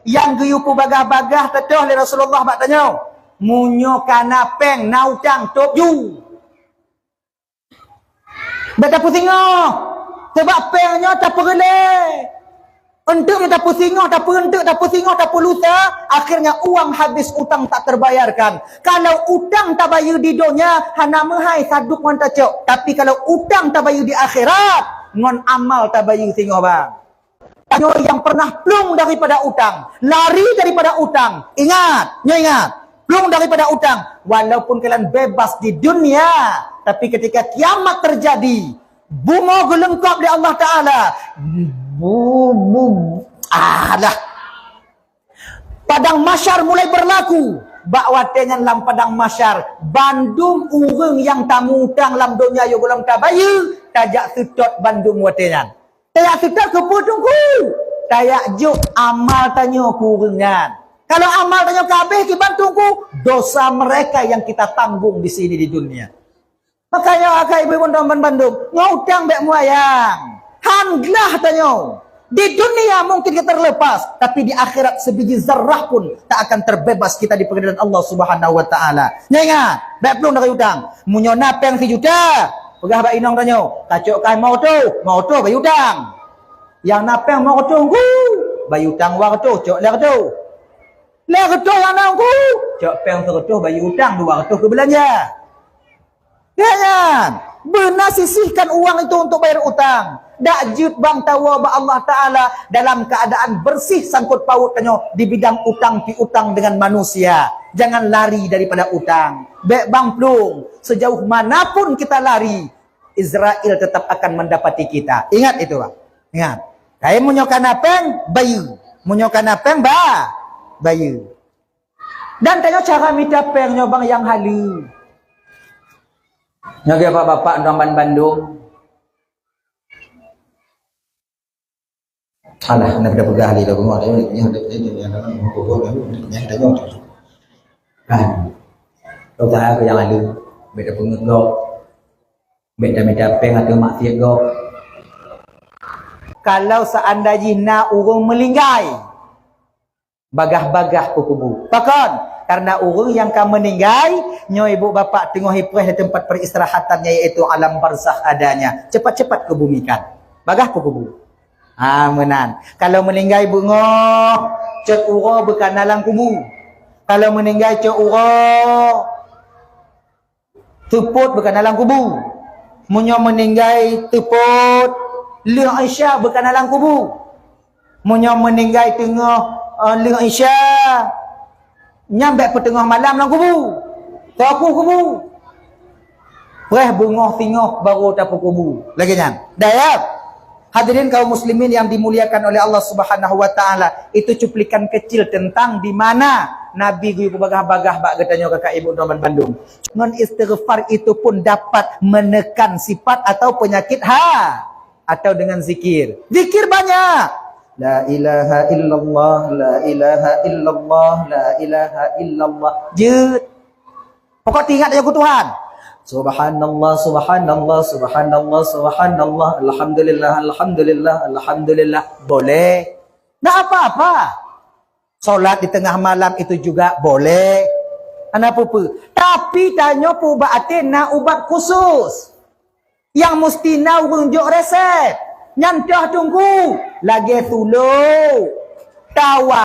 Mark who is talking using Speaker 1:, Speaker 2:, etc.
Speaker 1: Yang geyu pu bagah-bagah tetuh li Rasulullah bak tanya. Munyo kana peng na utang tok ju. Beta pusingah. Sebab pengnya tak perle. Untuk tak pusingah, tak pentuk, tak pusingah, tak lusa, akhirnya uang habis, utang tak terbayarkan. Kalau utang tak bayar di dunia, hana mehai saduk ngon tak cok. Tapi kalau utang tak bayar di akhirat, ngon amal tak bayar singah bang. Tanya yang pernah plung daripada utang, lari daripada utang. Ingat, ingat. Plung daripada utang. Walaupun kalian bebas di dunia, tapi ketika kiamat terjadi, bunga gelengkap di Allah Ta'ala. Dah. Padang masyar mulai berlaku. Bak watengan lam padang masyar. Bandung urang yang tamu utang lam dunia yo belum tak bayar, tajak setot bandung watengan. Tajak setot ke putungku. Tajak juk amal tanya kurengan. Kalau amal tanya kabeh ki bantungku, dosa mereka yang kita tanggung di sini di dunia. Makanya akak ibu teman Bandung, ngutang bek muayang. Hanglah tanya. Di dunia mungkin kita terlepas, tapi di akhirat sebiji zarrah pun tak akan terbebas kita di pengadilan Allah Subhanahu wa taala. Ingat, bek plung dari utang. Munyo napeng 1 juta. Pegah bak inong tanya, kacok kai mau tu bayu utang. Yang napeng mau tu bayu utang war tu, cok lek tu. Lek tu anang ku, cok peng 100 bayu utang 200 ke belanja. Jangan benar sisihkan uang itu untuk bayar utang. Dak jut bang tawa ba Allah Ta'ala dalam keadaan bersih sangkut paut tanya di bidang utang piutang dengan manusia. Jangan lari daripada utang. Bek bang plung, sejauh manapun kita lari, Israel tetap akan mendapati kita. Ingat itu bang. Ingat. Kai munyokan apeng bayu. Munyokan apeng bayu. Dan tanya cara minta pengnya bang yang halu. Nyagi bapak-bapak Ramban Bandung. Alah, nak dah pegah dia bengok dia yang dalam pokok yang tengok. Kan. Kau tak yang ada. Beda pengut gok. Beda minta peng atau maksiat gok. Kalau seandainya nak urang melinggai, bagah-bagah kubu. Pakon. Karena orang yang akan meninggal, nyo ibu bapa tengok hipreh di tempat peristirahatannya, iaitu alam barzakh adanya. Cepat-cepat kebumikan. Bagah kubu. Menan. Kalau meninggal bunga, cek ura bukan dalam kubu. Kalau meninggal cek ura, tuput bukan dalam kubu. Munyo meninggal tuput, ling Aisyah bukan dalam kubu. Munyo meninggal tengah ling Aisyah, nyampe petengah malam dalam kubu. Tapu kubu. Preh bunga tingah baru tapu kubu. Lagi nyan. Dayap. Hadirin kaum muslimin yang dimuliakan oleh Allah Subhanahu wa taala, itu cuplikan kecil tentang di mana Nabi gue bagah-bagah bak getanya kakak ibu Ramban Bandung. Non istighfar itu pun dapat menekan sifat atau penyakit atau dengan zikir. Zikir banyak. La ilaha illallah, la ilaha illallah, la ilaha illallah. Jut. Pokok ingat aja ku Tuhan. Subhanallah, subhanallah, subhanallah, subhanallah, alhamdulillah, alhamdulillah, alhamdulillah. Boleh. Tak apa-apa. Solat di tengah malam itu juga boleh. Apa-apa. Tapi tanya pu baatin na ubat khusus. Yang mesti na runjuk resep. Nyantah tunggu. Lagi tulu. Tawa.